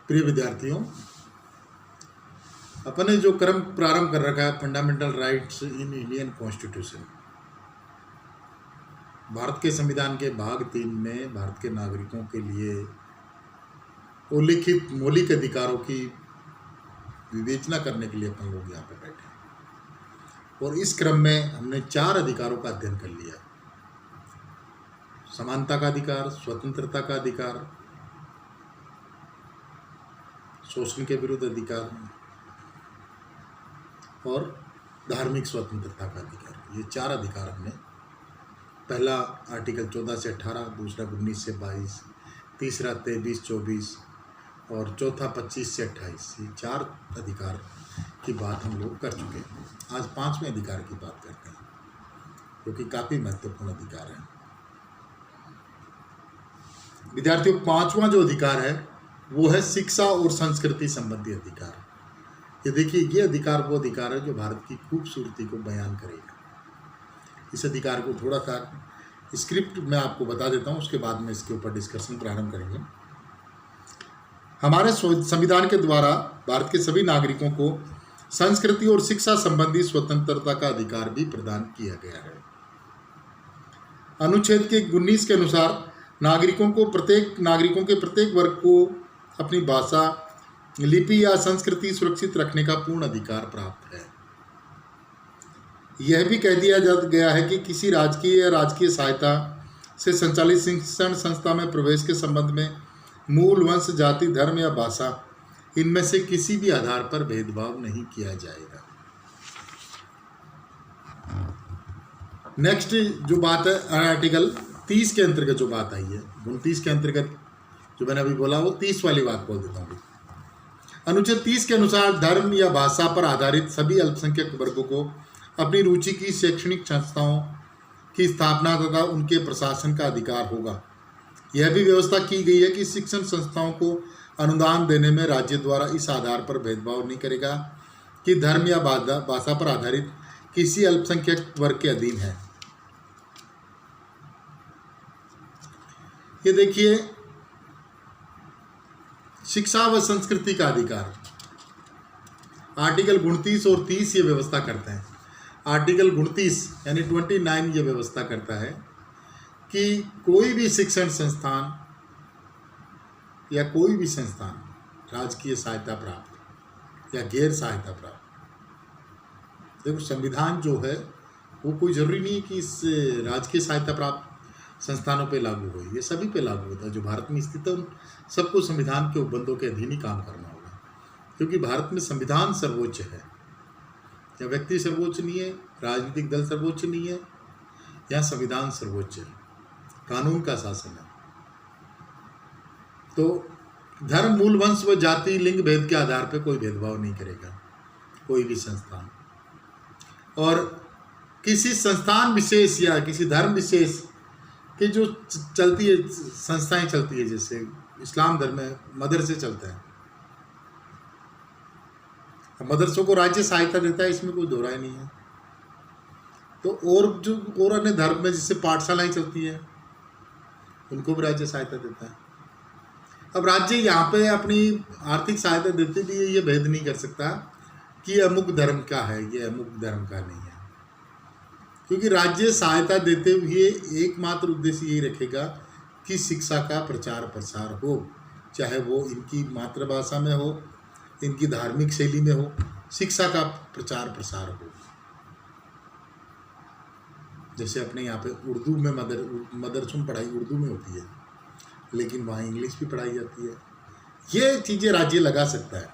प्रिय विद्यार्थियों, अपन ने जो क्रम प्रारंभ कर रखा है fundamental rights in Indian constitution, Bharat के संविधान के भाग 3 में भारत के नागरिकों के लिए उल्लिखित मौलिक अधिकारों की विवेचना करने के लिए अपन लोग यहाँ पे बैठे हैं। और इस क्रम में हमने 4 अधिकारों का अध्ययन कर लिया। समानता का अधिकार, स्वतंत्रता का अधिकार, शोषण के विरुद्ध अधिकार और धार्मिक स्वतंत्रता का अधिकार। ये 4 अधिकार हमने, पहला आर्टिकल 14 से 18, दूसरा 19 से 22, तीसरा 23-24 और चौथा 25 से 28, ये 4 अधिकार की बात हम लोग कर चुके हैं। आज 5वें अधिकार की बात करते हैं, जो कि काफ़ी महत्वपूर्ण अधिकार है। विद्यार्थियों, 5वां जो अधिकार है वो है शिक्षा और संस्कृति संबंधी अधिकार। ये देखिए, ये अधिकार वो अधिकार है जो भारत की खूबसूरती को बयान करेगा। इस अधिकार को थोड़ा सा स्क्रिप्ट में आपको बता देता हूँ, उसके बाद में इसके ऊपर डिस्कशन प्रारंभ करेंगे। हमारे संविधान के द्वारा भारत के सभी नागरिकों को संस्कृति और शिक्षा संबंधी स्वतंत्रता का अधिकार भी प्रदान किया गया है। अनुच्छेद के 19 के अनुसार नागरिकों के प्रत्येक वर्ग को अपनी भाषा, लिपि या संस्कृति सुरक्षित रखने का पूर्ण अधिकार प्राप्त है। यह भी कह दिया गया है कि किसी राजकीय या राजकीय सहायता से संचालित शिक्षण संस्था में प्रवेश के संबंध में मूल, वंश, जाति, धर्म या भाषा, इनमें से किसी भी आधार पर भेदभाव नहीं किया जाएगा। नेक्स्ट जो बात है आर्टिकल 30 के अंतर्गत जो बात आई है, 29 के अंतर्गत जो मैंने अभी बोला वो 30 वाली बात बोल देता हूँ। अनुच्छेद 30 के अनुसार धर्म या भाषा पर आधारित सभी अल्पसंख्यक वर्गों को अपनी रुचि की शैक्षणिक संस्थाओं की स्थापना तथा उनके प्रशासन का अधिकार होगा। यह भी व्यवस्था की गई है कि शिक्षण संस्थाओं को अनुदान देने में राज्य द्वारा इस आधार पर भेदभाव नहीं करेगा कि धर्म या भाषा पर आधारित किसी अल्पसंख्यक वर्ग के अधीन है। ये देखिए, शिक्षा व संस्कृति का अधिकार, आर्टिकल 29 और 30 ये व्यवस्था करते हैं। आर्टिकल 29 यानी 29 ये व्यवस्था करता है कि कोई भी शिक्षण संस्थान या कोई भी संस्थान राजकीय सहायता प्राप्त या गैर सहायता प्राप्त, देखो संविधान जो है वो कोई ज़रूरी नहीं है कि इस राजकीय सहायता प्राप्त संस्थानों पे लागू हो, ये सभी पे लागू होता है। जो भारत में स्थित है उन सबको संविधान के उपबंधों के अधीन ही काम करना होगा, क्योंकि भारत में संविधान सर्वोच्च है। या व्यक्ति सर्वोच्च नहीं है, राजनीतिक दल सर्वोच्च नहीं है, या संविधान सर्वोच्च है, कानून का शासन है। तो धर्म, मूल, वंश व जाति, लिंग भेद के आधार पर कोई भेदभाव नहीं करेगा कोई भी संस्थान। और किसी संस्थान विशेष या किसी धर्म विशेष कि जो चलती है, संस्थाएं चलती है, जैसे इस्लाम धर्म में मदरसे चलते हैं, मदरसों को राज्य सहायता देता है, इसमें कोई दो राय नहीं है। तो और अन्य धर्म में जिससे पाठशालाएं चलती है उनको भी राज्य सहायता देता है। अब राज्य यहाँ पे अपनी आर्थिक सहायता देते भी ये भेद नहीं कर सकता कि अमुक धर्म का है, ये अमुक धर्म का नहीं है, क्योंकि राज्य सहायता देते हुए एकमात्र उद्देश्य यही रखेगा कि शिक्षा का प्रचार प्रसार हो, चाहे वो इनकी मातृभाषा में हो, इनकी धार्मिक शैली में हो, शिक्षा का प्रचार प्रसार हो। जैसे अपने यहाँ पे उर्दू में मदरसों में पढ़ाई उर्दू में होती है, लेकिन वहाँ इंग्लिश भी पढ़ाई जाती है। ये चीज़ें राज्य लगा सकता है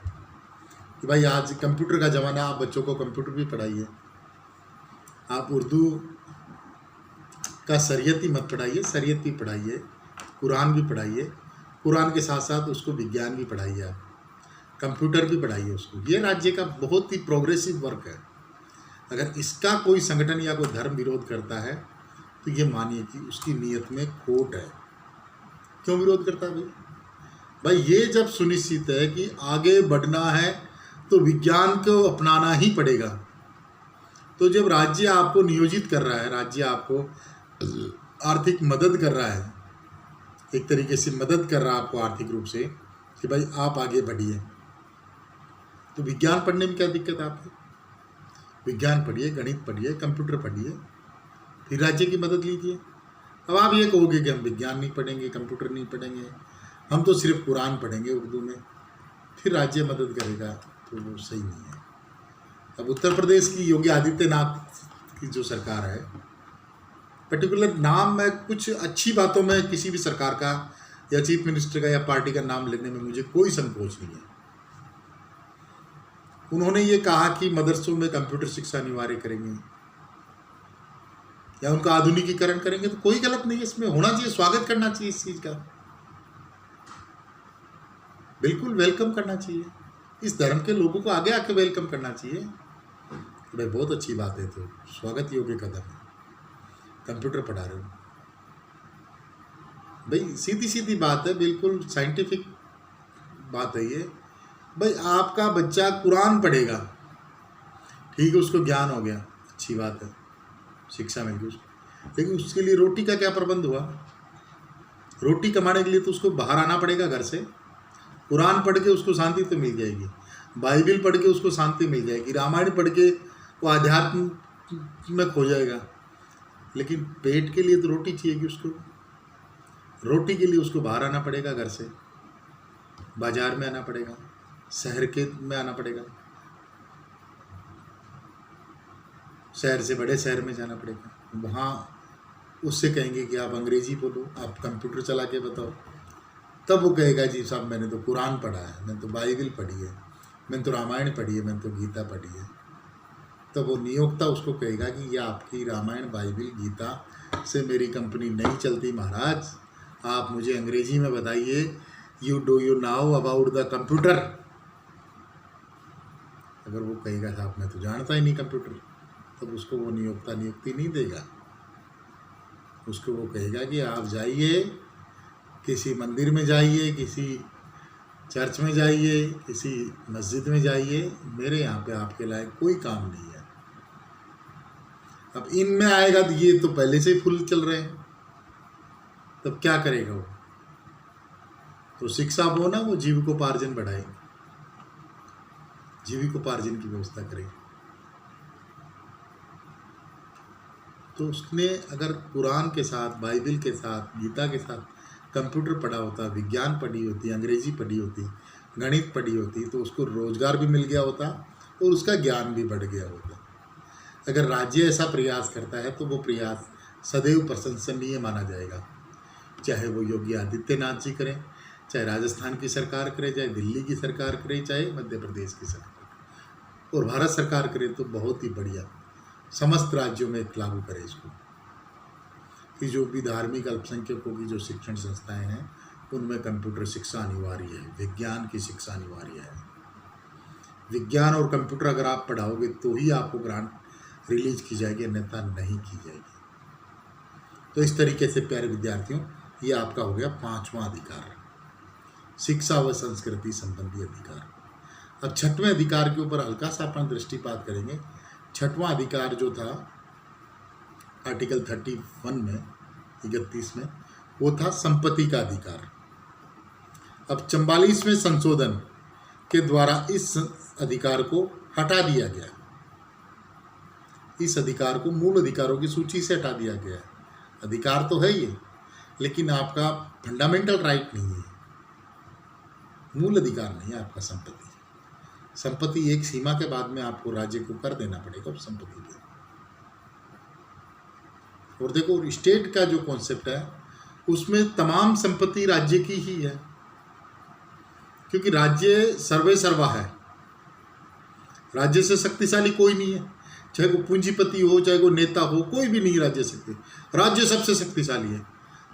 कि भाई आज कंप्यूटर का ज़माना, आप बच्चों को कंप्यूटर भी पढ़ाइए, आप उर्दू का शरीयत ही मत पढ़ाइए, शरीयत भी पढ़ाइए, कुरान भी पढ़ाइए, कुरान के साथ साथ उसको विज्ञान भी पढ़ाइए, आप कंप्यूटर भी पढ़ाइए उसको। ये राज्य का बहुत ही प्रोग्रेसिव वर्क है। अगर इसका कोई संगठन या कोई धर्म विरोध करता है तो ये मानिए कि उसकी नीयत में खोट है। क्यों विरोध करता है भाई? ये जब सुनिश्चित है कि आगे बढ़ना है तो विज्ञान को अपनाना ही पड़ेगा। तो जब राज्य आपको नियोजित कर रहा है, राज्य आपको आर्थिक मदद कर रहा है, एक तरीके से मदद कर रहा है आपको आर्थिक रूप से कि भाई आप आगे बढ़िए। तो विज्ञान पढ़ने में क्या दिक्कत है आपको? विज्ञान पढ़िए, गणित पढ़िए, कंप्यूटर पढ़िए, फिर राज्य की मदद लीजिए। अब आप ये कहोगे कि हम विज्ञान नहीं पढ़ेंगे, कंप्यूटर नहीं पढ़ेंगे, हम तो सिर्फ कुरान पढ़ेंगे उर्दू में, फिर राज्य मदद करेगा, तो वो सही नहीं है। अब उत्तर प्रदेश की योगी आदित्यनाथ की जो सरकार है, पर्टिकुलर नाम में कुछ अच्छी बातों में किसी भी सरकार का या चीफ मिनिस्टर का या पार्टी का नाम लेने में मुझे कोई संकोच नहीं है। उन्होंने ये कहा कि मदरसों में कंप्यूटर शिक्षा अनिवार्य करेंगे या उनका आधुनिकीकरण करेंगे, तो कोई गलत नहीं है इसमें, होना चाहिए, स्वागत करना चाहिए इस चीज़ का, बिल्कुल वेलकम करना चाहिए। इस धर्म के लोगों को आगे आके वेलकम करना चाहिए। भाई बहुत अच्छी बात है, तो स्वागत योग्य कदम है। कंप्यूटर पढ़ा रहे हो भाई, सीधी सीधी बात है, बिल्कुल साइंटिफिक बात है ये। भाई आपका बच्चा कुरान पढ़ेगा, ठीक है, उसको ज्ञान हो गया, अच्छी बात है, शिक्षा मिल गई उसको, लेकिन उसके लिए रोटी का क्या प्रबंध हुआ? रोटी कमाने के लिए तो उसको बाहर आना पड़ेगा घर से। कुरान पढ़ के उसको शांति तो मिल जाएगी, बाइबिल पढ़ के उसको शांति मिल जाएगी, रामायण पढ़ के वो अध्यात्म में खो जाएगा, लेकिन पेट के लिए तो रोटी चाहिएगी उसको। रोटी के लिए उसको बाहर आना पड़ेगा, घर से बाजार में आना पड़ेगा, शहर के में आना पड़ेगा, शहर से बड़े शहर में जाना पड़ेगा। वहाँ उससे कहेंगे कि आप अंग्रेजी बोलो, आप कंप्यूटर चला के बताओ, तब वो कहेगा जी साहब मैंने तो कुरान पढ़ा है, मैंने तो बाइबिल पढ़ी है, मैंने तो रामायण पढ़ी है, मैंने तो गीता पढ़ी है। तो वो नियोक्ता उसको कहेगा कि ये आपकी रामायण बाइबिल गीता से मेरी कंपनी नहीं चलती महाराज, आप मुझे अंग्रेजी में बताइए, do you now about the computer. अगर वो कहेगा साहब मैं तो जानता ही नहीं कंप्यूटर, तब उसको वो नियोक्ता नियुक्ति नहीं देगा। उसको वो कहेगा कि आप जाइए, किसी मंदिर में जाइए, किसी चर्च में जाइए, किसी मस्जिद में जाइए, मेरे यहाँ पे आपके लायक कोई काम नहीं है। अब इनमें आएगा तो ये तो पहले से ही फुल चल रहे हैं, तब क्या करेगा वो? तो शिक्षा वो ना, वो जीविकोपार्जन बढ़ाए, जीविकोपार्जन की व्यवस्था करे। तो उसने अगर कुरान के साथ, बाइबिल के साथ, गीता के साथ कंप्यूटर पढ़ा होता, विज्ञान पढ़ी होती, अंग्रेजी पढ़ी होती, गणित पढ़ी होती, तो उसको रोजगार भी मिल गया होता और उसका ज्ञान भी बढ़ गया होता। अगर राज्य ऐसा प्रयास करता है तो वो प्रयास सदैव प्रशंसनीय माना जाएगा, चाहे वो योगी आदित्यनाथ जी करें, चाहे राजस्थान की सरकार करे, चाहे दिल्ली की सरकार करे, चाहे मध्य प्रदेश की सरकार, और भारत सरकार करे तो बहुत ही बढ़िया, समस्त राज्यों में लागू करे इसको, कि जो भी धार्मिक अल्पसंख्यकों की जो शिक्षण संस्थाएं हैं उनमें कंप्यूटर शिक्षा अनिवार्य है, विज्ञान की शिक्षा अनिवार्य है। विज्ञान और कंप्यूटर अगर आप पढ़ाओगे तो ही आपको ग्रांट रिलीज की जाएगी, अन्यथा नहीं की जाएगी। तो इस तरीके से प्यारे विद्यार्थियों, ये आपका हो गया 5वां अधिकार, शिक्षा व संस्कृति संबंधी अधिकार। अब 6वें अधिकार के ऊपर हल्का सा अपन दृष्टिपात करेंगे। 6वां अधिकार जो था आर्टिकल 31 में, 31 में, वो था संपत्ति का अधिकार। अब 44वें संशोधन के द्वारा इस अधिकार को हटा दिया गया, इस अधिकार को मूल अधिकारों की सूची से हटा दिया गया। अधिकार तो है ये, लेकिन आपका फंडामेंटल राइट नहीं है, मूल अधिकार नहीं है आपका संपत्ति। संपत्ति एक सीमा के बाद में आपको राज्य को कर देना पड़ेगा उस संपत्ति के। और देखो स्टेट का जो कॉन्सेप्ट है उसमें तमाम संपत्ति राज्य की ही है, क्योंकि राज्य सर्वे सर्वा है, राज्य से शक्तिशाली कोई नहीं है, चाहे वो पूंजीपति हो, चाहे वो नेता हो, कोई भी नहीं राज्य शक्ति, राज्य सबसे शक्तिशाली है।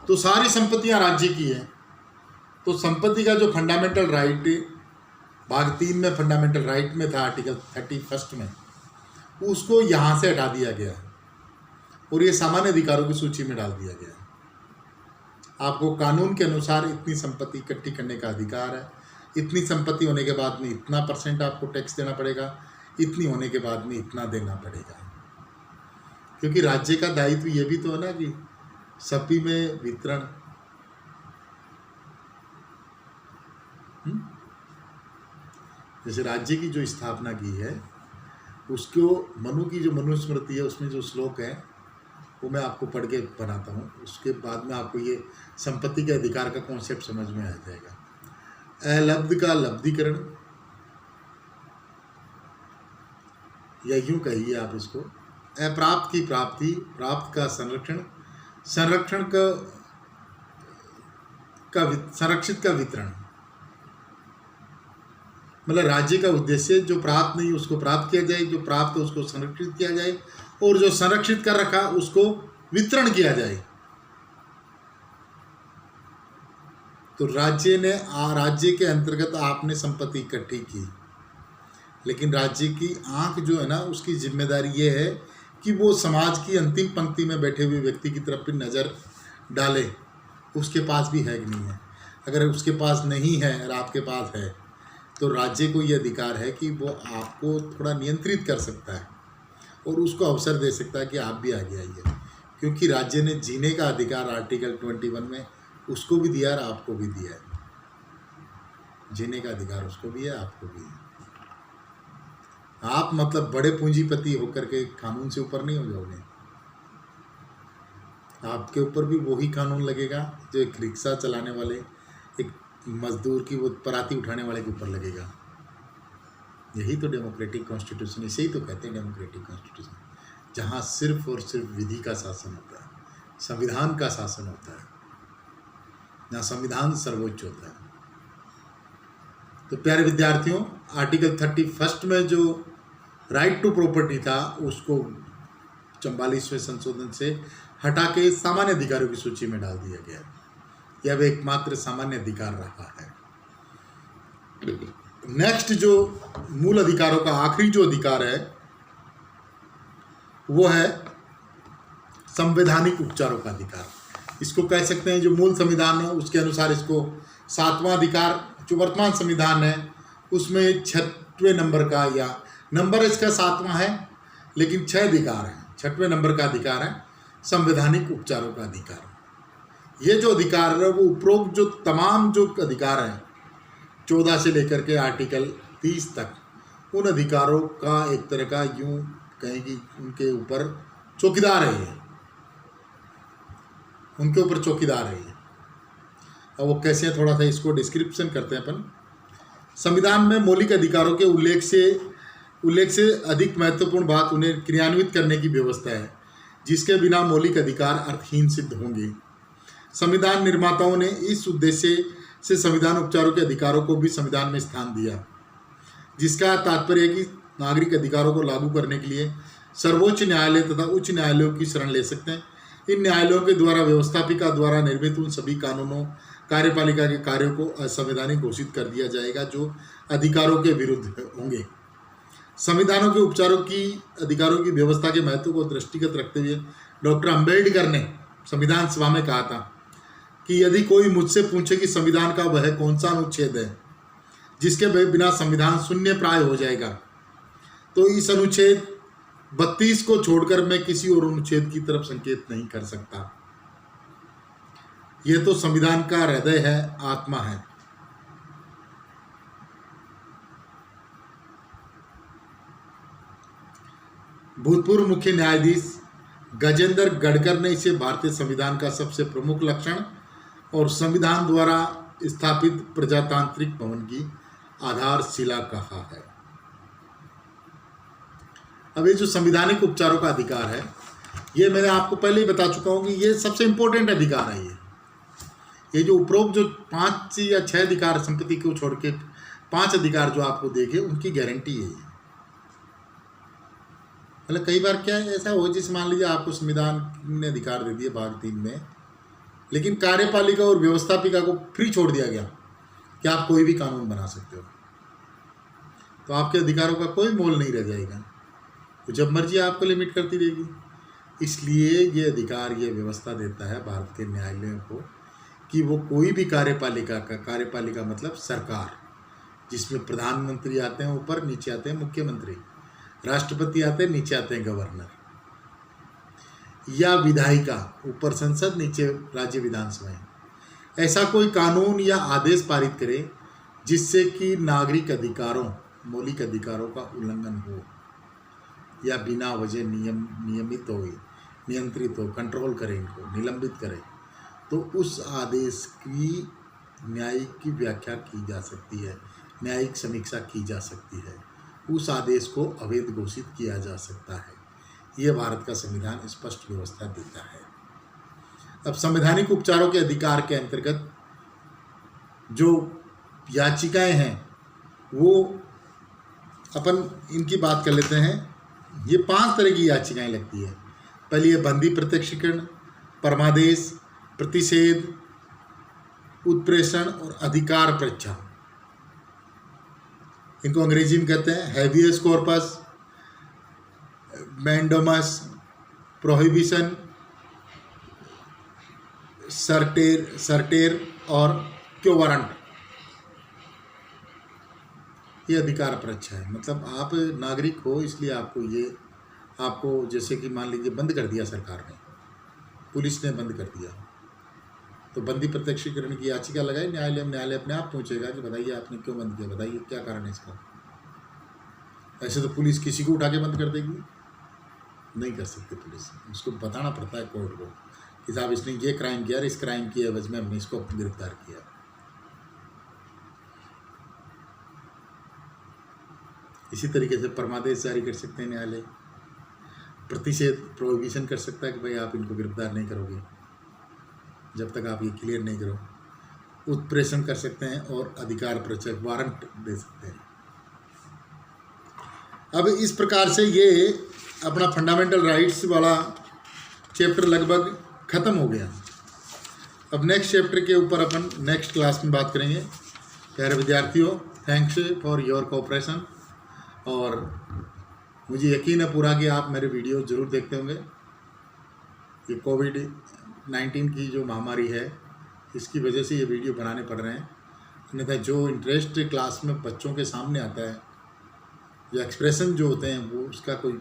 तो सारी संपत्तियां राज्य की है। तो संपत्ति का जो फंडामेंटल राइट भाग 3 में फंडामेंटल राइट में था आर्टिकल 31 में, उसको यहाँ से हटा दिया गया और ये सामान्य अधिकारों की सूची में डाल दिया गया। आपको कानून के अनुसार इतनी संपत्ति इकट्ठी करने का अधिकार है, इतनी संपत्ति होने के बाद में इतना % आपको टैक्स देना पड़ेगा, इतनी होने के बाद में इतना देना पड़ेगा। क्योंकि राज्य का दायित्व ये भी तो है ना कि सभी में वितरण, हम्म? जैसे राज्य की जो स्थापना की है, उसको मनु की जो मनुस्मृति है उसमें जो श्लोक है वो मैं आपको पढ़ के बनाता हूँ, उसके बाद में आपको ये संपत्ति के अधिकार का कॉन्सेप्ट समझ में आ जाएगा। अलब्ध का लब्धिकरण, या यूं कहिए आप इसको, अप्राप्त की प्राप्ति, प्राप्त का संरक्षण, संरक्षण का संरक्षित का वितरण। मतलब राज्य का उद्देश्य जो प्राप्त नहीं उसको प्राप्त किया जाए, जो प्राप्त है उसको संरक्षित किया जाए, और जो संरक्षित कर रखा उसको वितरण किया जाए। तो राज्य के अंतर्गत आपने संपत्ति इकट्ठी की, लेकिन राज्य की आंख जो है ना, उसकी जिम्मेदारी ये है कि वो समाज की अंतिम पंक्ति में बैठे हुए व्यक्ति की तरफ भी नज़र डाले, उसके पास भी है कि नहीं है। अगर उसके पास नहीं है और आपके पास है, तो राज्य को ये अधिकार है कि वो आपको थोड़ा नियंत्रित कर सकता है और उसको अवसर दे सकता है कि आप भी आगे आइए, क्योंकि राज्य ने जीने का अधिकार आर्टिकल 21 में उसको भी दिया और आपको भी दिया है। जीने का अधिकार उसको भी है, आपको भी है। आप मतलब बड़े पूंजीपति होकर के कानून से ऊपर नहीं हो जाओगे, आपके ऊपर भी वही कानून लगेगा जो एक रिक्शा चलाने वाले, एक मजदूर की वो पराती उठाने वाले के ऊपर लगेगा। यही तो डेमोक्रेटिक कॉन्स्टिट्यूशन, इसे ही तो कहते हैं डेमोक्रेटिक कॉन्स्टिट्यूशन, जहाँ सिर्फ और सिर्फ विधि का शासन होता है, संविधान का शासन होता है, जहाँ संविधान सर्वोच्च होता है। तो प्यारे विद्यार्थियों, आर्टिकल 31 में जो राइट टू प्रॉपर्टी था उसको 44वें संशोधन से हटा के सामान्य अधिकारों की सूची में डाल दिया गया। यह अब एकमात्र सामान्य अधिकार रहा है। नेक्स्ट जो मूल अधिकारों का आखिरी जो अधिकार है वो है संवैधानिक उपचारों का अधिकार। इसको कह सकते हैं जो मूल संविधान है उसके अनुसार इसको 7वां अधिकार, जो वर्तमान संविधान है उसमें 6वें नंबर का, या नंबर इसका 7वां है लेकिन 6 अधिकार हैं, 6वें नंबर का अधिकार है संवैधानिक उपचारों का अधिकार। ये जो अधिकार है वो उपरोक्त जो तमाम जो अधिकार हैं 14 से लेकर के आर्टिकल 30 तक, उन अधिकारों का एक तरह का यूं कहें कि उनके ऊपर चौकीदार है ये, उनके ऊपर चौकीदार है ये। अब वो कैसे हैं थोड़ा सा इसको डिस्क्रिप्शन करते हैं अपन। संविधान में मौलिक अधिकारों के उल्लेख से अधिक महत्वपूर्ण बात उन्हें क्रियान्वित करने की व्यवस्था है, जिसके बिना मौलिक अधिकार अर्थहीन सिद्ध होंगे। संविधान निर्माताओं ने इस उद्देश्य से संविधान उपचारों के अधिकारों को भी संविधान में स्थान दिया, जिसका तात्पर्य है कि नागरिक अधिकारों को लागू करने के लिए सर्वोच्च न्यायालय तथा उच्च न्यायालयों की शरण ले सकते हैं। इन न्यायालयों के द्वारा व्यवस्थापिका द्वारा निर्मित उन सभी कानूनों, कार्यपालिका के कार्यों को असंवैधानिक घोषित कर दिया जाएगा जो अधिकारों के विरुद्ध होंगे। संविधानों के उपचारों की अधिकारों की व्यवस्था के महत्व को दृष्टिगत रखते हुए डॉक्टर अंबेडकर ने संविधान सभा में कहा था कि यदि कोई मुझसे पूछे कि संविधान का वह कौन सा अनुच्छेद है जिसके बिना संविधान शून्य प्राय हो जाएगा, तो इस अनुच्छेद 32 को छोड़कर मैं किसी और अनुच्छेद की तरफ संकेत नहीं कर सकता। यह तो संविधान का हृदय है, आत्मा है। भूतपूर्व मुख्य न्यायाधीश गजेंद्र गडकर ने इसे भारतीय संविधान का सबसे प्रमुख लक्षण और संविधान द्वारा स्थापित प्रजातांत्रिक भवन की आधारशिला कहा है। अब ये जो संवैधानिक उपचारों का अधिकार है, ये मैंने आपको पहले ही बता चुका हूँ कि ये सबसे इम्पोर्टेंट अधिकार है। ये जो उपरोक्त जो 5 या 6 अधिकार संपत्ति को छोड़ के 5 अधिकार जो आपको देखे, उनकी गारंटी है। मतलब कई बार क्या है ऐसा हो, जैसे मान लीजिए आपको संविधान ने अधिकार दे दिए भाग 3 में, लेकिन कार्यपालिका और व्यवस्थापिका को फ्री छोड़ दिया गया कि आप कोई भी कानून बना सकते हो, तो आपके अधिकारों का कोई मोल नहीं रह जाएगा, तो जब मर्जी आपको लिमिट करती रहेगी। इसलिए ये अधिकार ये व्यवस्था देता है भारत के न्यायालयों को कि वो कोई भी कार्यपालिका मतलब सरकार, जिसमें प्रधानमंत्री आते हैं ऊपर, नीचे आते हैं मुख्यमंत्री, राष्ट्रपति आते हैं, नीचे आते हैं गवर्नर, या विधायिका, ऊपर संसद, नीचे राज्य विधानसभाएं, ऐसा कोई कानून या आदेश पारित करे जिससे कि नागरिक अधिकारों, मौलिक अधिकारों का उल्लंघन हो या बिना वजह नियंत्रित हो, कंट्रोल करें, इनको निलंबित करें, तो उस आदेश की न्यायिक की व्याख्या की जा सकती है, न्यायिक समीक्षा की जा सकती है, उस आदेश को अवैध घोषित किया जा सकता है। यह भारत का संविधान स्पष्ट व्यवस्था देता है। अब संवैधानिक उपचारों के अधिकार के अंतर्गत जो याचिकाएं हैं वो अपन इनकी बात कर लेते हैं। ये 5 तरह की याचिकाएं लगती है। पहली है बंदी प्रत्यक्षीकरण, परमादेश, प्रतिषेध, उत्प्रेषण और अधिकार परीक्षा। इनको अंग्रेजी में कहते हैं हैबियस कॉर्पस, मैंडोमस, प्रोहिबिशन, सर्टेर और क्यो वारंट। ये अधिकार परीक्षा है। मतलब आप नागरिक हो, इसलिए आपको जैसे कि मान लीजिए बंद कर दिया सरकार ने, पुलिस ने बंद कर दिया, तो बंदी प्रत्यक्षीकरण की याचिका लगाई न्यायालय अपने आप पूछेगा कि बताइए आपने क्यों बंद किया, बताइए क्या कारण है इसका। ऐसे तो पुलिस किसी को उठा के बंद कर देगी, नहीं कर सकती पुलिस। उसको बताना पड़ता है कोर्ट को कि साहब इसने ये क्राइम किया, इस क्राइम की एवज में हमने इसको गिरफ्तार किया। इसी तरीके से परमादेश जारी कर सकते हैं न्यायालय, प्रतिषेध प्रोहिबिशन कर सकता है कि भाई आप इनको गिरफ्तार नहीं करोगे जब तक आप ये क्लियर नहीं करो। उत्प्रेषण कर सकते हैं और अधिकार परीक्षा वारंट दे सकते हैं। अब इस प्रकार से ये अपना फंडामेंटल राइट्स वाला चैप्टर लगभग ख़त्म हो गया। अब नेक्स्ट चैप्टर के ऊपर अपन नेक्स्ट क्लास में बात करेंगे। प्यारे विद्यार्थियों, थैंक्स फॉर योर कोऑपरेशन। और मुझे यकीन है पूरा कि आप मेरे वीडियो ज़रूर देखते होंगे। ये कोविड-19 की जो महामारी है, इसकी वजह से ये वीडियो बनाने पड़ रहे हैं। अन्यथा जो इंटरेस्ट क्लास में बच्चों के सामने आता है, जो एक्सप्रेशन जो होते हैं, वो उसका कोई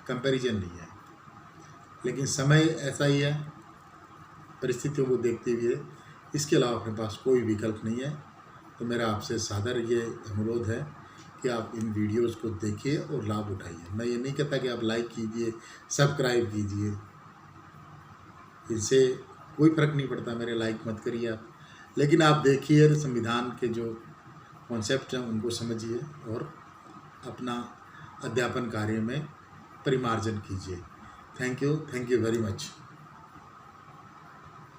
कंपैरिजन नहीं है। लेकिन समय ऐसा ही है, परिस्थितियों को देखते हुए इसके अलावा अपने पास कोई विकल्प नहीं है। तो मेरा आपसे सादर ये अनुरोध है कि आप इन वीडियोस को देखिए और लाभ उठाइए। मैं ये नहीं कहता कि आप लाइक कीजिए, सब्सक्राइब कीजिए, इनसे कोई फ़र्क नहीं पड़ता, मेरे लाइक मत करिए आप, लेकिन आप देखिए संविधान के जो कॉन्सेप्ट हैं उनको समझिए और अपना अध्यापन कार्य में परिमार्जन कीजिए। Thank you very much.